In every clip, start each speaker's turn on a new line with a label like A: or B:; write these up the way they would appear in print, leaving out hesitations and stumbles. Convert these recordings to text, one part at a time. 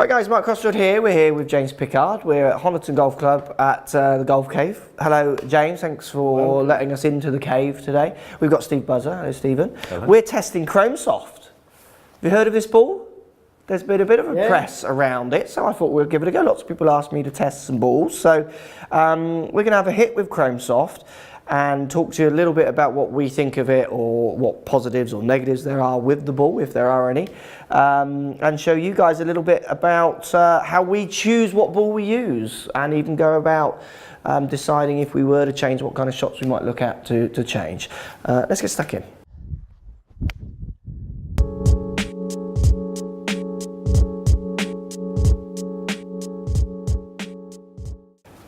A: Right guys, Mark Crossfield here. We're here with James Pickard. We're at Honiton Golf Club at the Golf Cave. Hello James, thanks for letting us into the cave today. We've got Steve Buzzer. Hello Stephen. Hello. We're testing Chrome Soft. Have you heard of this ball? There's been a bit of a press around it, so I thought we'd give it a go. Lots of people asked me to test some balls, so we're going to have a hit with Chrome Soft and talk to you a little bit about what we think of it, or what positives or negatives there are with the ball, if there are any, and show you guys a little bit about how we choose what ball we use, and even go about deciding if we were to change, what kind of shots we might look at to change. Let's get stuck in.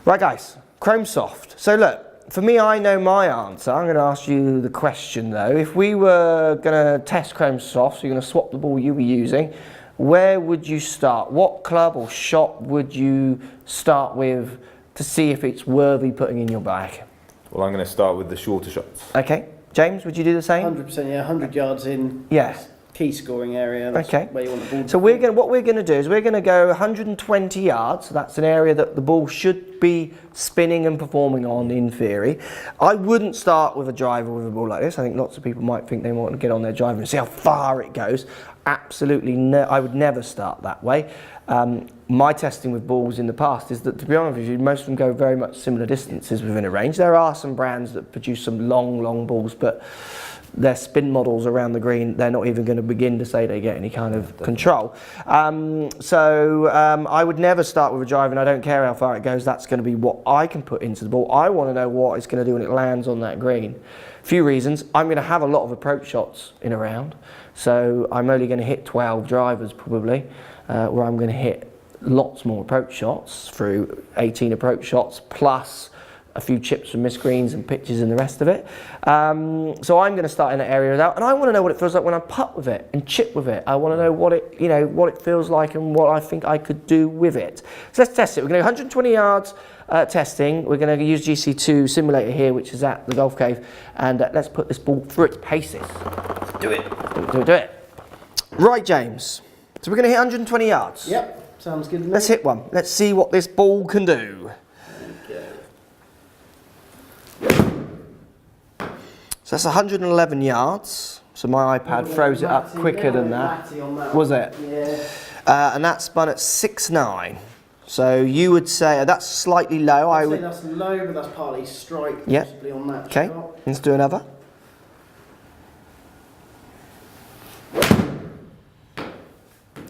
A: Right guys, Chrome Soft. So look, for me, I know my answer. I'm going to ask you the question though. If we were going to test Chrome Soft, so you're going to swap the ball you were using, where would you start? What club or shot would you start with to see if it's worthy putting in your bag?
B: Well, I'm going to start with the shorter shots.
A: Okay. James, would you do the same?
C: 100%, yeah. 100 yards in.
A: Yeah.
C: Key scoring area. That's where you want the ball.
A: So what we're going to do is we're going to go 120 yards. So that's an area that the ball should be spinning and performing on in theory. I wouldn't start with a driver with a ball like this. I think lots of people might think they want to get on their driver and see how far it goes. Absolutely no, I would never start that way. My testing with balls in the past is that, to be honest with you, most of them go very much similar distances within a range. There are some brands that produce some long balls, but their spin models around the green, they're not even going to begin to say they get any kind of control. I would never start with a drive, and I don't care how far it goes. That's going to be what I can put into the ball. I want to know what it's going to do when it lands on that green. A few reasons. I'm going to have a lot of approach shots in a round, so I'm only going to hit 12 drivers probably, where I'm going to hit lots more approach shots through 18 approach shots plus a few chips from missed greens and pitches and the rest of it. So I'm going to start in that area out, and I want to know what it feels like when I putt with it and chip with it. I want to know what it, what it feels like and what I think I could do with it. So let's test it. We're going to go 120 yards testing. We're going to use GC2 simulator here, which is at the Golf Cave, and let's put this ball through its paces. Do it. Do it. Right, James. So we're going to hit 120 yards.
C: Yep, sounds good.
A: Let's hit one. Let's see what this ball can do. So that's 111 yards. So my iPad throws it up quicker than that. Was it?
C: Yeah.
A: And that spun at 6.9. So you would say that's slightly low.
C: I'd say that's low, but that's partly strike possibly on that.
A: Okay.
C: Shot.
A: Let's do another.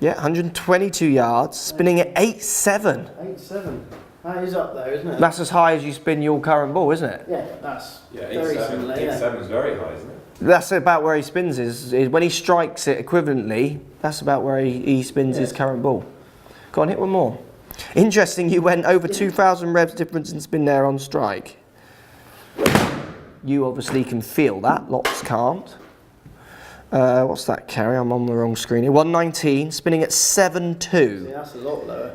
A: Yeah, 122 yards, spinning at 8.7.
C: 8.7. That is up there, isn't it?
A: That's as high as you spin your current ball, isn't it?
C: Yeah, that's very similar.
B: 8.7 is very high, isn't it?
A: That's about where he spins is when he strikes it equivalently, that's about where he spins his current ball. Go on, hit one more. Interesting, you went over 2,000 revs difference in spin there on strike. You obviously can feel that, lots can't. What's that carry? I'm on the wrong screen here. 119, spinning at 7.2.
C: See, that's a lot lower.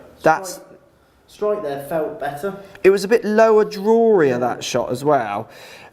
C: Strike there felt better.
A: It was a bit lower drawier, that shot as well.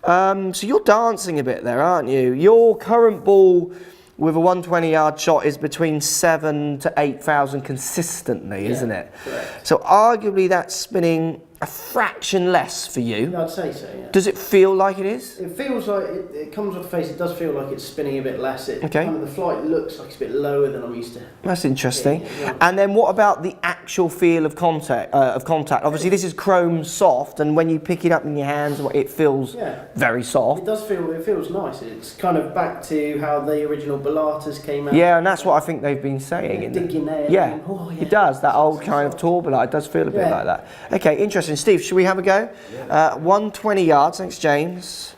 A: So you're dancing a bit there, aren't you? Your current ball with a 120 yard shot is between 7,000 to 8,000 consistently, isn't it?
C: Correct.
A: So arguably that's spinning a fraction less for you.
C: Yeah, I'd say so, yeah.
A: Does it feel like it is?
C: It feels like, it comes off the face, it does feel like it's spinning a bit less.
A: Okay.
C: Kind of the flight looks like it's a bit lower than I'm used to.
A: That's interesting. And then what about the actual feel of contact? Obviously this is Chrome Soft, and when you pick it up in your hands, it feels very soft.
C: It does feel, it feels nice. It's kind of back to how the original Bellatas came out.
A: Yeah, and that's what I think they've been saying.
C: Digging there.
A: Yeah, it does. That old kind of tour Bellata, it does feel a bit like that. Okay, interesting. Steve, should we have a go? 120 yards, thanks James.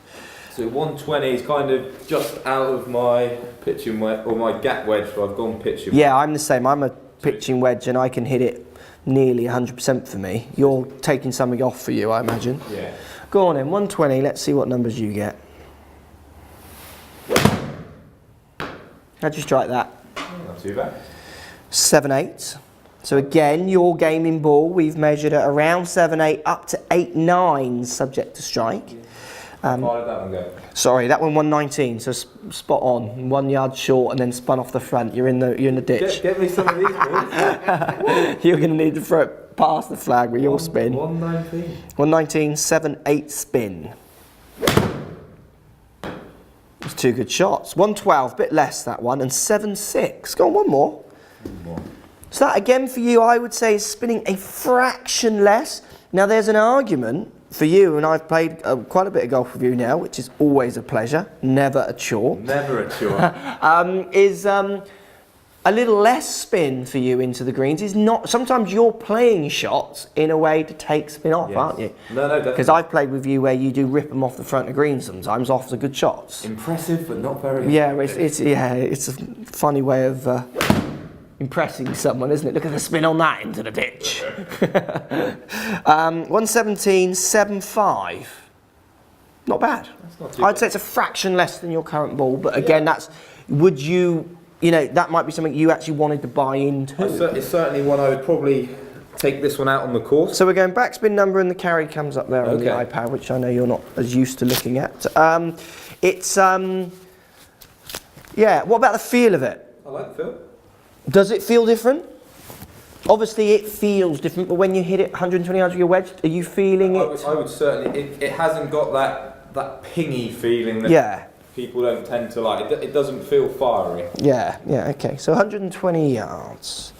B: So 120 is kind of just out of my pitching wedge, or my gap wedge, so I've gone pitching.
A: Yeah, I'm the same. I'm a pitching wedge and I can hit it nearly 100% for me. You're taking something off for you, I imagine.
B: Yeah.
A: Go on then, 120, let's see what numbers you get. How'd you strike that?
B: Not too bad.
A: 7.8. So again, your gaming ball, we've measured at around 7.8 up to 8.9 subject to strike.
B: How far did that one go?
A: Sorry, that one 119, so spot on. 1 yard short and then spun off the front. You're in the ditch.
B: Get me some of these balls.
A: You're going to need to throw it past the flag with your spin.
B: 119.
A: 119, 7-8 spin. It's 2 good shots. 112, bit less that one, and 7-6. Go on, one more. So that again for you, I would say, is spinning a fraction less. Now there's an argument for you, and I've played quite a bit of golf with you now, which is always a pleasure, never a chore.
B: Never a chore.
A: Is a little less spin for you into the greens is not. Sometimes you're playing shots in a way to take spin off,
B: Yes.
A: aren't you?
B: No, definitely.
A: Because I've played with you where you do rip them off the front of green sometimes off the good shots.
B: Impressive, but not very.
A: Yeah, it's a funny way of impressing someone, isn't it? Look at the spin on that into the ditch. 117, 7-5. Not bad.
B: That's not too
A: I'd
B: bad.
A: say it's a fraction less than your current ball, but again, would you know, that might be something you actually wanted to buy into.
B: It's certainly one I would probably take this one out on the course.
A: So we're going backspin number and the carry comes up there on the
B: Okay.
A: iPad, which I know you're not as used to looking at. Yeah, what about the feel of it?
B: I like the feel.
A: Does it feel different? Obviously it feels different, but when you hit it 120 yards with your wedge, are you feeling it?
B: I would certainly. It hasn't got that pingy feeling that
A: Yeah,
B: people don't tend to like. It doesn't feel fiery.
A: yeah, okay. So 120 yards.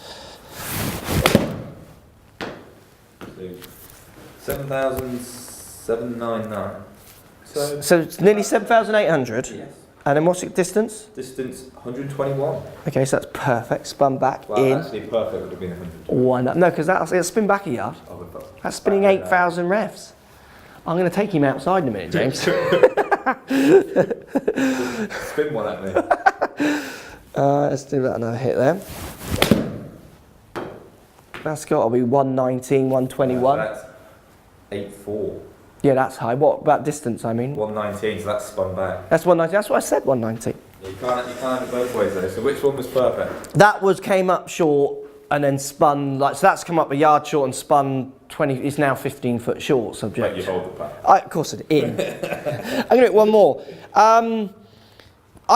B: 7,799.
A: So it's nearly 7,800.
B: Yes.
A: And then what's the distance?
B: Distance 121.
A: Okay, so that's perfect. Spun back
B: Well,
A: in.
B: actually perfect would have been 100.
A: One up. No, because it'll spin back a yard.
B: I would have
A: That's spinning 8,000 revs. I'm going to take him outside in a minute, James.
B: Spin one at me.
A: Let's do that another hit there. That's got to be 119, 121.
B: That's 8.4.
A: Yeah, that's high. What about distance, I mean?
B: 119, so that's spun back.
A: That's 190. That's what I said, 190.
B: Yeah, you can't have it both ways though. So which one was perfect?
A: That came up short and then spun, so that's come up a yard short and spun 20, it's now 15 foot short, subject.
B: Wait, you hold the pack.
A: Of course it in. I'm going to hit one more. I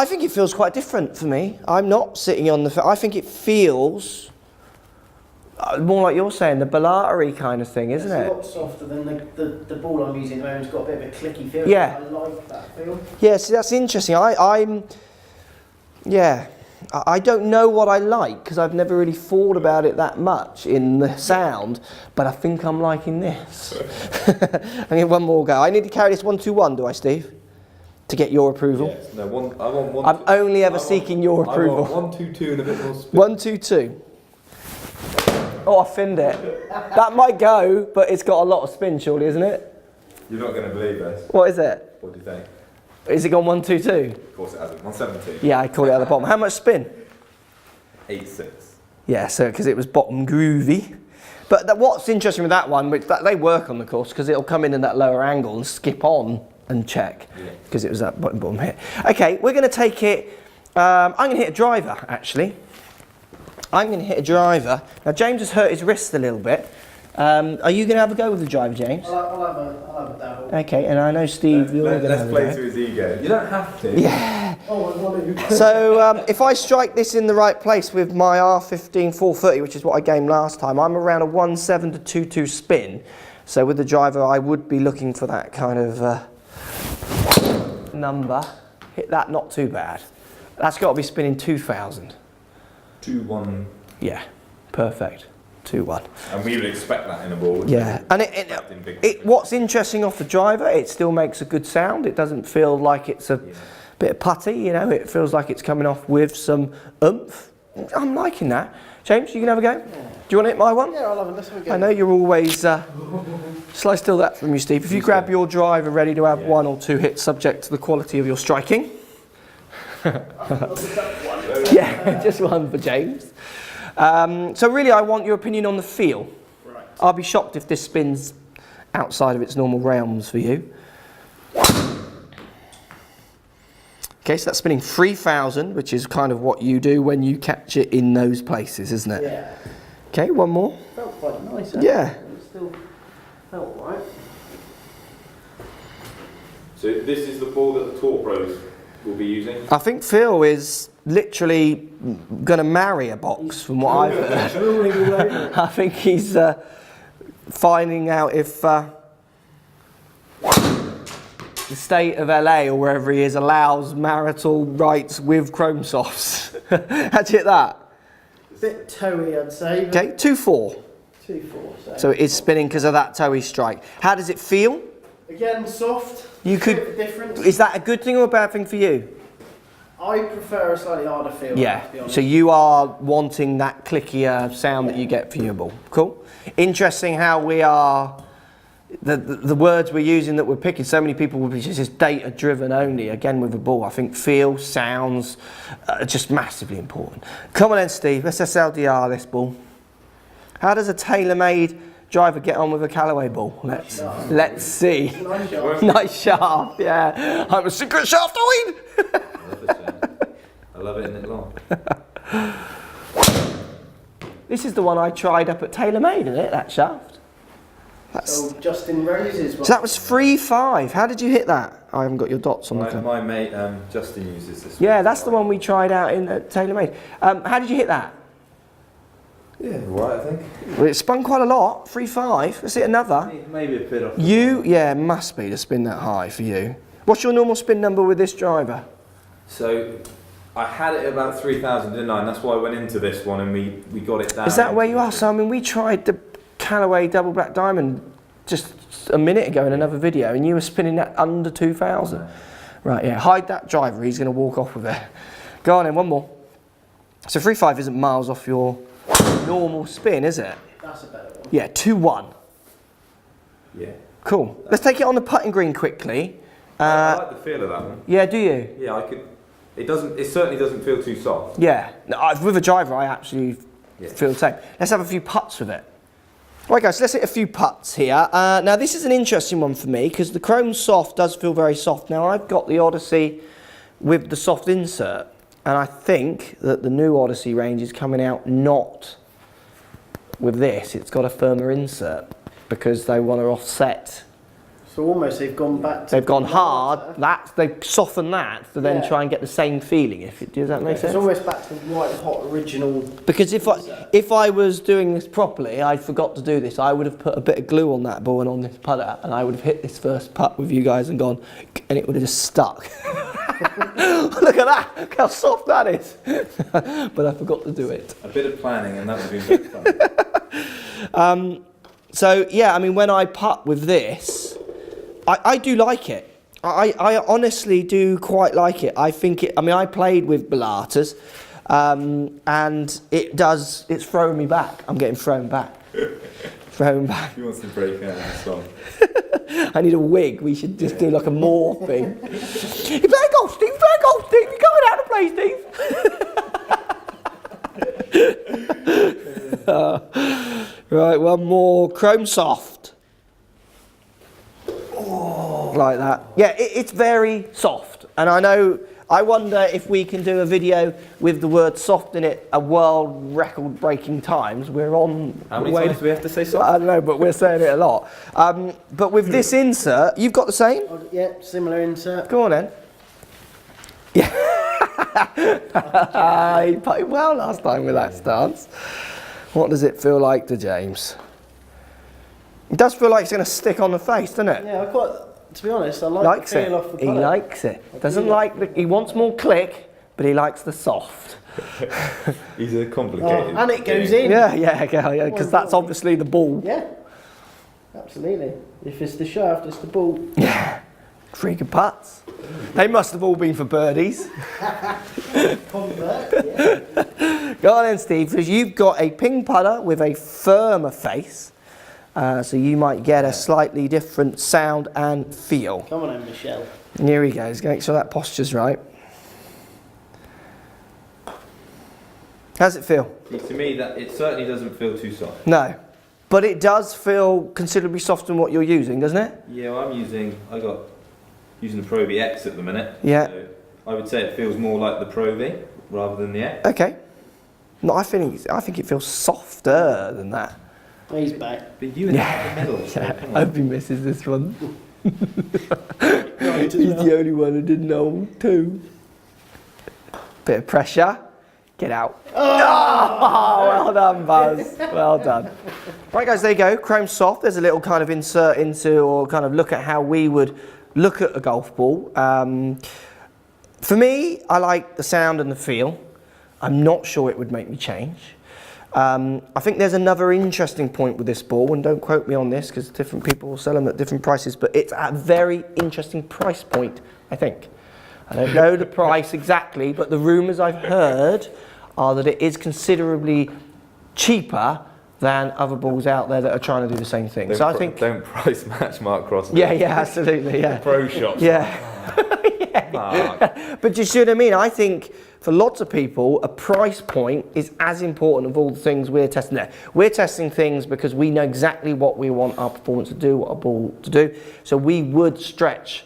A: think it feels quite different for me. I'm not sitting on the... I think it feels more like you're saying, the Bellari kind of thing, isn't
C: It's
A: it?
C: a lot softer than the ball I'm using at the moment. It's got a bit of a clicky feel.
A: Yeah.
C: I like that feel.
A: Yeah, see, that's interesting. I don't know what I like because I've never really thought about it that much in the sound, but I think I'm liking this. I need one more go. I need to carry this 1-2-1, do I, Steve? To get your approval?
B: Yes. No, I want one.
A: I'm only ever seeking your approval.
B: I want 1-2-2 and a bit more spin.
A: 1-2-2. Oh, I finned it. That might go, but it's got a lot of spin, surely, isn't it?
B: You're not going to believe this.
A: What is it?
B: What do you think?
A: Is it gone 1-2-2?
B: Of course it hasn't. 117.
A: Yeah, I call it at the bottom. How much spin?
B: 8-6.
A: Yeah, so because it was bottom groovy. But what's interesting with that one, which they work on the course, because it'll come in that lower angle and skip on and check, because it was that bottom hit. Okay, we're going to take it. I'm going to hit a driver, actually. I'm going to hit a driver. Now, James has hurt his wrist a little bit. Are you going to have a go with the driver, James?
C: I'll have a dabble.
A: Okay, and I know Steve, you're going to
B: Let's
A: have a
B: play
A: go.
B: to his ego. You don't have to.
A: Yeah.
C: Oh, I want to.
A: So if I strike this in the right place with my R15 430, which is what I gamed last time, I'm around a 1.7 to 2.2 spin. So with the driver, I would be looking for that kind of number. Hit that, not too bad. That's got to be spinning 2,000.
B: 2-1.
A: Yeah, perfect. 2-1.
B: And we would expect that in a ball. wouldn't
A: Yeah, and what's interesting off the driver, it still makes a good sound. It doesn't feel like it's a bit of putty, you know. It feels like it's coming off with some oomph. I'm liking that. James, you can have a go. Do you want to hit my one?
C: Yeah, I'll have a listen again.
A: I know you're always... shall I steal that from you, Steve? If you grab your driver ready to have 1 or 2 hits subject to the quality of your striking. Yeah, just one for James. So really, I want your opinion on the feel.
C: Right.
A: I'll be shocked if this spins outside of its normal realms for you. Okay, so that's spinning 3,000, which is kind of what you do when you catch it in those places, isn't it?
C: Yeah.
A: Okay, one more.
C: Felt quite nice.
A: Yeah.
C: It still felt right.
B: So this is the ball that the tour pros will be using?
A: I think Phil is literally going to marry a box from what I've heard.
C: Drooling all over it.
A: I think he's finding out if the state of LA or wherever he is allows marital rights with chrome softs. How'd you hit that?
C: Bit toey, I'd say.
A: Okay, 2-4.
C: 2-4.
A: So it is spinning because of that toey strike. How does it feel?
C: Again, soft.
A: You
C: Bit
A: could.
C: of a difference.
A: Is that a good thing or a bad thing for you?
C: I prefer a slightly harder feel.
A: Yeah.
C: To be honest.
A: So you are wanting that clickier sound that you get for your ball. Cool. Interesting how we are. The words we're using that we're picking. So many people will be just data driven only. Again with a ball, I think feel, sounds, are just massively important. Come on then, Steve. Let's SLDR this ball. How does a tailor-made driver get on with a Callaway ball? Let's see.
C: Nice shot.
A: Nice shaft, yeah. I'm a secret shaft,
B: I love it, I love it in it long.
A: This is the one I tried up at TaylorMade, isn't it? That shaft.
C: So Justin Rose's one.
A: So that was 3-5. How did you hit that? I haven't got your dots on the camera.
B: My mate Justin uses this.
A: Yeah, that's the one we tried out in at TaylorMade. How did you hit that?
B: Yeah, right, I think.
A: Well, it spun quite a lot. 3-5. Let's hit another.
B: Maybe a bit off.
A: Yeah, must be to spin that high for you. What's your normal spin number with this driver?
B: So I had it at about 3,000, didn't I? And that's why I went into this one and we got it down.
A: Is that where you are? So I mean, we tried the Callaway Double Black Diamond just a minute ago in another video, and you were spinning that under 2,000. Right, yeah. Hide that driver. He's going to walk off with it. Go on then, one more. So 3-5 isn't miles off your normal spin, is it?
C: That's a better one.
A: Yeah, 2-1.
B: Yeah.
A: Cool. Let's take it on the putting green quickly.
B: I like the feel of that one.
A: Yeah, do you?
B: Yeah, I could. It certainly doesn't feel too soft.
A: Yeah. No, with a driver, I actually feel the same. Let's have a few putts with it. Right, guys, so let's hit a few putts here. Now, this is an interesting one for me because the Chrome Soft does feel very soft. Now, I've got the Odyssey with the soft insert, and I think that the new Odyssey range is coming out not with this. It's got a firmer insert because they want to offset.
C: So almost they've gone back to...
A: They've gone hard, they've softened that to then
C: Yeah.
A: try and get the same feeling. Does that make
C: It's
A: sense?
C: almost back to the white hot original...
A: Because if I was doing this properly, I forgot to do this, I would have put a bit of glue on that ball and on this putter, and I would have hit this first putt with you guys and gone, and it would have just stuck. Look at that, look how soft that is. But I forgot to do it.
B: A bit of planning and that would have been very fun.
A: So yeah, I mean, when I putt with this, I do like it. I honestly do quite like it. I think it, I mean, I played with Bellatas, and it's throwing me back. I'm getting thrown back. Thrown back.
B: He wants to break out of the song.
A: I need a wig. We should just do like a morph thing. You play golf, Steve. Play golf, Steve. You're going out to play, Steve. Right, one more. Chrome Soft. Oh, like that. Yeah, it's very soft. And I wonder if we can do a video with the word soft in it, a world record breaking times. We're on...
B: How many times do we have to say soft?
A: I don't know, but we're saying it a lot. But with this insert, you've got the same?
C: Yeah, similar insert.
A: Go on then. Yeah. He putted well last time with that stance. What does it feel like to James? It does feel like it's going to stick on the face, doesn't it?
C: Yeah, to be honest, I like
A: Likes
C: the
A: it.
C: feel off the
A: He
C: putter.
A: likes it. Doesn't like he wants more click, but he likes the soft.
B: He's a complicated.
C: And it goes in.
A: Yeah, because that's obviously the ball.
C: Yeah, absolutely. If it's the shaft, it's the ball.
A: Yeah. Freaking putts. They must have all been for birdies.
C: Convert, yeah.
A: Go on then, Steve, because you've got a ping putter with a firmer face. So you might get a slightly different sound and feel.
C: Come on then, Michelle.
A: And here he goes. Make sure that posture's right. How's it feel?
B: See, to me, that it certainly doesn't feel too soft.
A: No. But it does feel considerably softer than what you're using, doesn't it?
B: Yeah, well, using the Pro V X at the minute.
A: Yeah.
B: So I would say it feels more like the Pro V rather than the X.
A: Okay. No, I think it feels softer than that.
C: He's back.
B: But you in the middle. So
A: I hope he misses this one.
C: Right as
A: He's
C: well.
A: the only one who didn't know too. Bit of pressure. Get out. Oh, well done, Buzz. Well done. Right, guys, there you go. Chrome soft. There's a little kind of insert into, or kind of look at how we would look at a golf ball. For me, I like the sound and the feel. I'm not sure it would make me change. I think there's another interesting point with this ball, and don't quote me on this because different people will sell them at different prices, but it's at a very interesting price point, I think. I don't know the price exactly, but the rumours I've heard are that it is considerably cheaper than other balls out there that are trying to do the same thing. So I think...
B: Don't price match Mark Cross.
A: Yeah, absolutely, yeah.
B: Pro shops.
A: Yeah. But do you see what I mean? I think for lots of people, a price point is as important of all the things we're testing there. We're testing things because we know exactly what we want our performance to do, what our ball to do. So we would stretch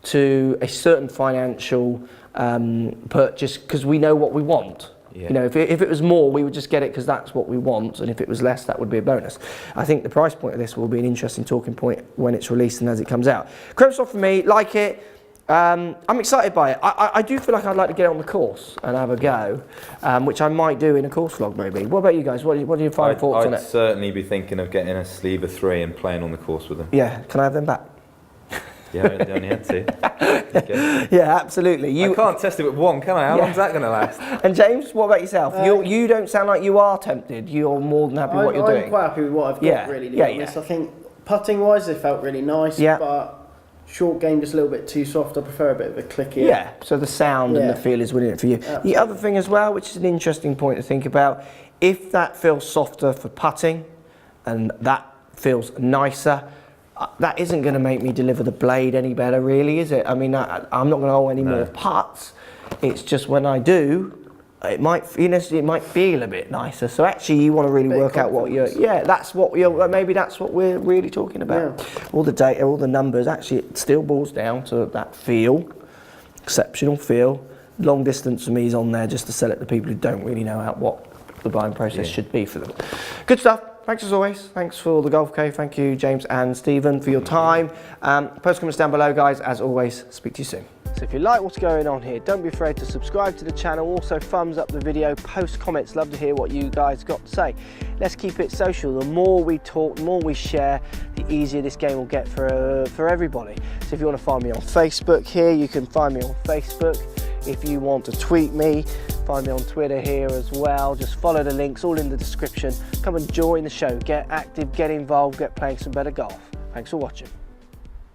A: to a certain financial purchase because we know what we want.
B: Yeah.
A: You know, if it was more, we would just get it because that's what we want, and if it was less, that would be a bonus. I think the price point of this will be an interesting talking point when it's released and as it comes out. Chrome soft for me, like it. I'm excited by it. I do feel like I'd like to get it on the course and have a go, which I might do in a course vlog maybe. What about you guys? What are your final thoughts on it?
B: I'd certainly be thinking of getting a sleeve of 3 and playing on the course with them.
A: Yeah, can I have them back?
B: Yeah, I only had to. Okay.
A: Yeah, absolutely.
B: I can't test it with 1, can I? How long's that going to last?
A: And James, what about yourself? You don't sound like you are tempted. You're more than happy with what you're doing.
C: I'm quite happy with what I've got, really, to be honest. I think putting-wise, they felt really nice, but short game just a little bit too soft. I prefer a bit of a clickier.
A: Yeah, so the sound and the feel is winning it for you. Absolutely. The other thing as well, which is an interesting point to think about, if that feels softer for putting and that feels nicer, that isn't going to make me deliver the blade any better, really, is it? I mean, I'm not going to hold any more putts. It's just when I do, it might feel a bit nicer. So actually, you want to really work out what you're. Yeah, that's what maybe that's what we're really talking about. Yeah. All the data, all the numbers. Actually, it still boils down to that feel, exceptional feel. Long distance for me is on there just to sell it to people who don't really know what the buying process should be for them. Good stuff. Thanks as always. Thanks for the Golf Cave. Thank you, James and Stephen, for your time. Post comments down below, guys. As always, speak to you soon. So if you like what's going on here, don't be afraid to subscribe to the channel. Also, thumbs up the video, post comments. Love to hear what you guys got to say. Let's keep it social. The more we talk, the more we share, the easier this game will get for everybody. So if you want to find me on Facebook here, you can find me on Facebook. If you want to tweet me, find me on Twitter here as well. Just follow the links, all in the description. Come and join the show. Get active, get involved, get playing some better golf. Thanks for watching.